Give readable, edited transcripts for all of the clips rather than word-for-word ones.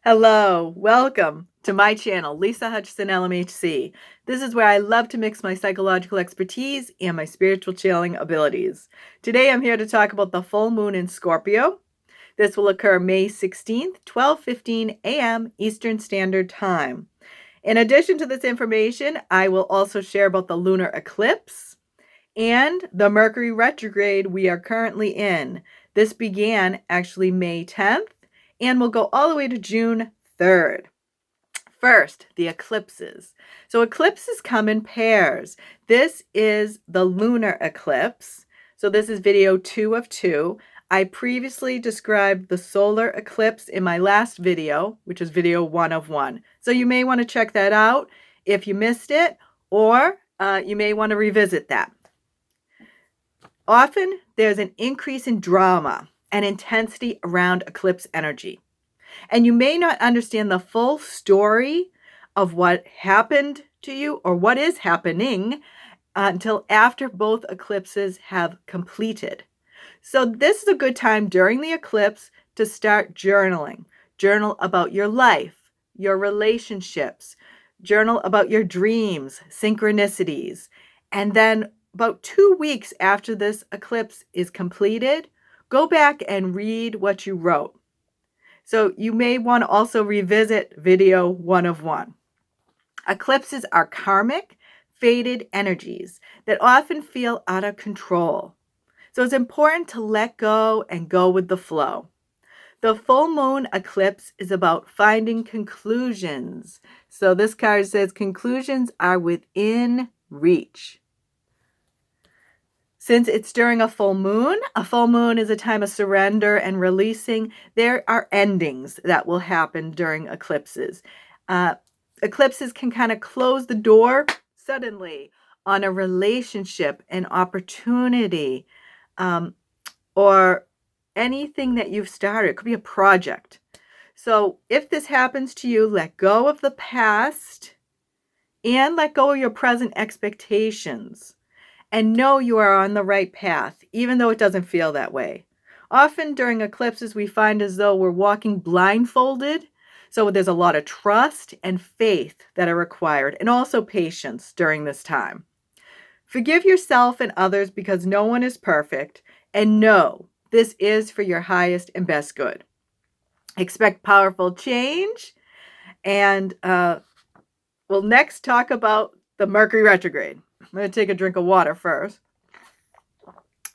Hello, welcome to my channel, Lisa Hutchison LMHC. This is where I love to mix my psychological expertise and my spiritual channeling abilities. Today I'm here to talk about the full moon in Scorpio. This will occur May 16th, 12:15 a.m. Eastern Standard Time. In addition to this information, I will also share about the lunar eclipse and the Mercury retrograde we are currently in. This began actually May 10th and will go all the way to June 3rd. First, the eclipses. So eclipses come in pairs. This is the lunar eclipse. So this is video 2 of 2. I previously described the solar eclipse in my last video, which is video 1 of 1. So you may want to check that out if you missed it, or you may want to revisit that. Often there's an increase in drama and intensity around eclipse energy. And you may not understand the full story of what happened to you or what is happening until after both eclipses have completed. So this is a good time during the eclipse to start journaling. Journal about your life, your relationships, journal about your dreams, synchronicities, and then about 2 weeks after this eclipse is completed, go back and read what you wrote. So you may want to also revisit video 1 of 1. Eclipses are karmic, fated energies that often feel out of control. So it's important to let go and go with the flow. The full moon eclipse is about finding conclusions. So this card says conclusions are within reach. Since it's during a full moon is a time of surrender and releasing. There are endings that will happen during eclipses. Eclipses can kind of close the door suddenly on a relationship, an opportunity, or anything that you've started. It could be a project. So if this happens to you, let go of the past and let go of your present expectations. And know you are on the right path, even though it doesn't feel that way. Often during eclipses, we find as though we're walking blindfolded. So there's a lot of trust and faith that are required, and also patience during this time. Forgive yourself and others because no one is perfect, and know this is for your highest and best good. Expect powerful change, and we'll next talk about the Mercury retrograde. I'm going to take a drink of water first.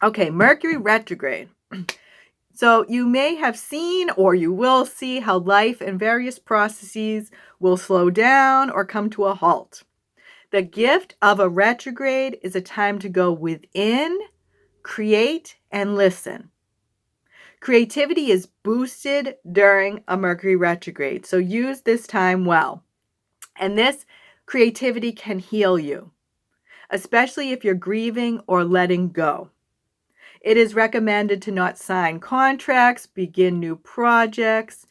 Okay, Mercury retrograde. So you may have seen or you will see how life and various processes will slow down or come to a halt. The gift of a retrograde is a time to go within, create, and listen. Creativity is boosted during a Mercury retrograde, so use this time well. And this creativity can heal you, especially if you're grieving or letting go. It is recommended to not sign contracts, begin new projects.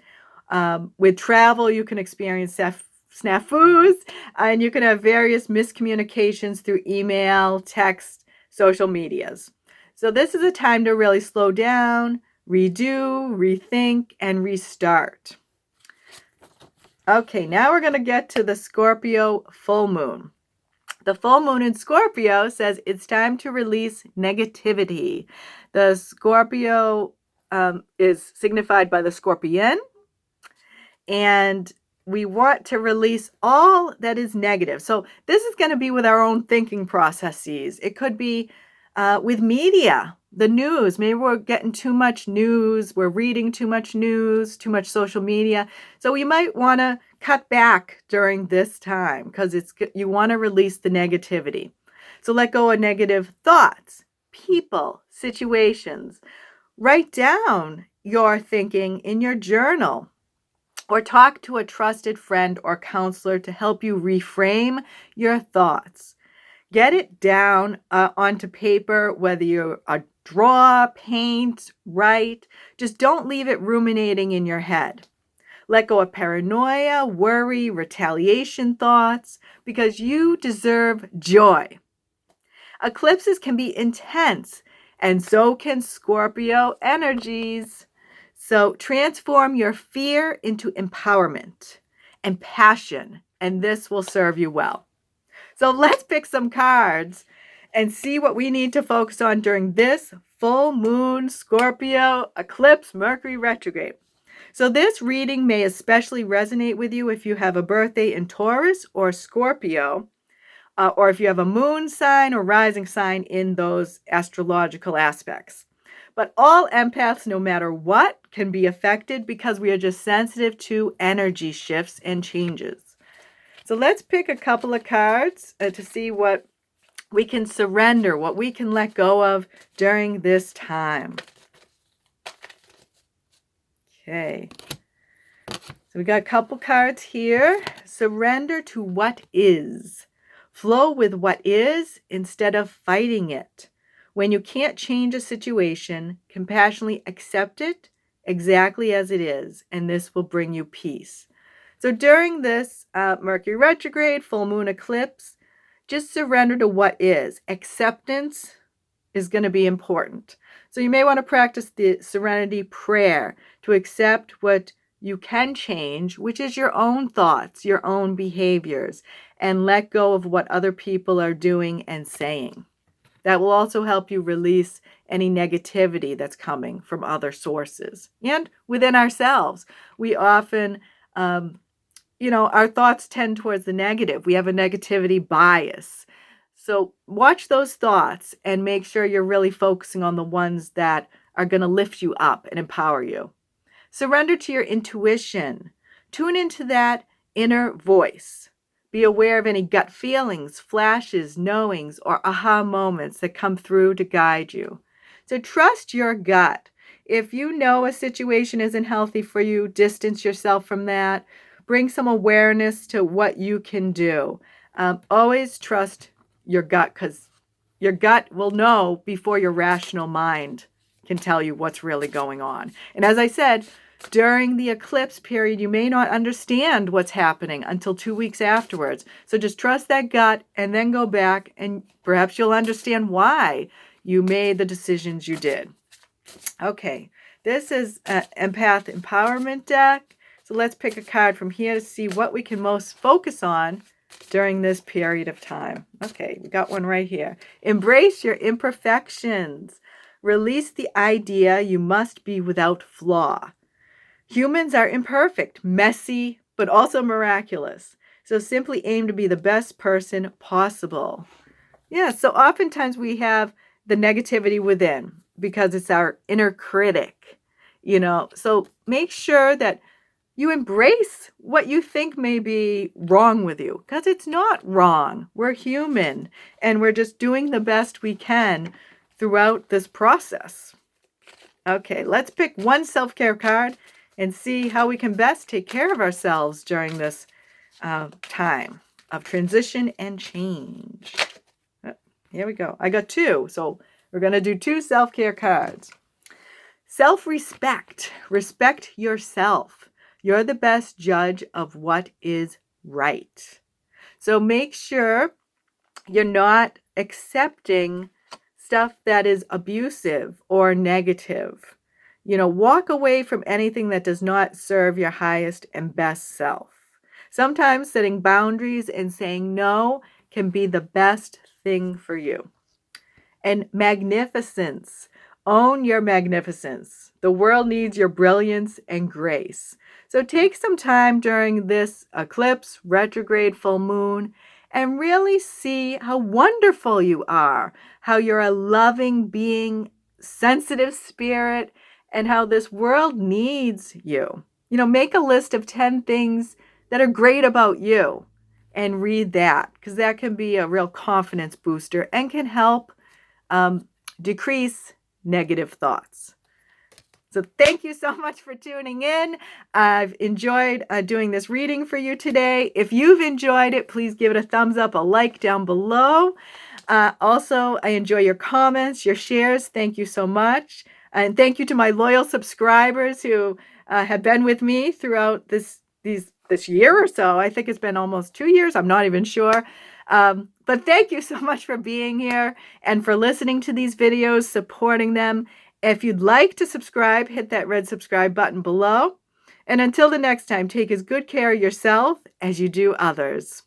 With travel, you can experience snafus, and you can have various miscommunications through email, text, social medias. So this is a time to really slow down, redo, rethink, and restart. Okay, now we're going to get to the Scorpio full moon. The full moon in Scorpio says it's time to release negativity. The Scorpio is signified by the scorpion, and we want to release all that is negative. So this is going to be with our own thinking processes. It could be with media, the news. Maybe we're getting too much news. We're reading too much news, too much social media. So you might want to cut back during this time because you want to release the negativity. So let go of negative thoughts, people, situations. Write down your thinking in your journal, or talk to a trusted friend or counselor to help you reframe your thoughts. Get it down onto paper, whether you draw, paint, write. Just don't leave it ruminating in your head. Let go of paranoia, worry, retaliation thoughts, because you deserve joy. Eclipses can be intense, and so can Scorpio energies. So transform your fear into empowerment and passion, and this will serve you well. So let's pick some cards and see what we need to focus on during this full moon Scorpio eclipse Mercury retrograde. So this reading may especially resonate with you if you have a birthday in Taurus or Scorpio, or if you have a moon sign or rising sign in those astrological aspects. But all empaths, no matter what, can be affected because we are just sensitive to energy shifts and changes. So let's pick a couple of cards to see what we can surrender, what we can let go of during this time. Okay. So we got a couple cards here. Surrender to what is. Flow with what is instead of fighting it. When you can't change a situation, compassionately accept it exactly as it is, and this will bring you peace. So during this Mercury retrograde, full moon eclipse, just surrender to what is. Acceptance is going to be important. So you may want to practice the serenity prayer to accept what you can change, which is your own thoughts, your own behaviors, and let go of what other people are doing and saying. That will also help you release any negativity that's coming from other sources and within ourselves. We often, our thoughts tend towards the negative. We have a negativity bias. So watch those thoughts and make sure you're really focusing on the ones that are going to lift you up and empower you. Surrender to your intuition. Tune into that inner voice. Be aware of any gut feelings, flashes, knowings, or aha moments that come through to guide you. So trust your gut. If you know a situation isn't healthy for you, distance yourself from that. Bring some awareness to what you can do. Always trust your gut, because your gut will know before your rational mind can tell you what's really going on. And as I said, during the eclipse period, you may not understand what's happening until 2 weeks afterwards. So just trust that gut and then go back, and perhaps you'll understand why you made the decisions you did. Okay, this is an Empath Empowerment deck. So let's pick a card from here to see what we can most focus on during this period of time. Okay, we got one right here. Embrace your imperfections. Release the idea you must be without flaw. Humans are imperfect, messy, but also miraculous. So simply aim to be the best person possible. Yeah, so oftentimes we have the negativity within because it's our inner critic, So make sure that you embrace what you think may be wrong with you, because it's not wrong. We're human, and we're just doing the best we can throughout this process. Okay, let's pick one self-care card and see how we can best take care of ourselves during this time of transition and change. Here we go. I got two, so we're going to do two self-care cards. Self-respect. Respect yourself. You're the best judge of what is right. So make sure you're not accepting stuff that is abusive or negative. Walk away from anything that does not serve your highest and best self. Sometimes setting boundaries and saying no can be the best thing for you. And magnificence. Own your magnificence. The world needs your brilliance and grace. So take some time during this eclipse, retrograde, full moon, and really see how wonderful you are, how you're a loving being, sensitive spirit, and how this world needs you. Make a list of 10 things that are great about you and read that, because that can be a real confidence booster and can help decrease negative thoughts. So thank you so much for tuning in. I've enjoyed doing this reading for you today. If you've enjoyed it, please give it a thumbs up, a like down below. Also, I enjoy your comments, your shares. Thank you so much. And thank you to my loyal subscribers who have been with me throughout this year or so. I think it's been almost 2 years. I'm not even sure. But thank you so much for being here and for listening to these videos, supporting them. If you'd like to subscribe, hit that red subscribe button below. And until the next time, take as good care of yourself as you do others.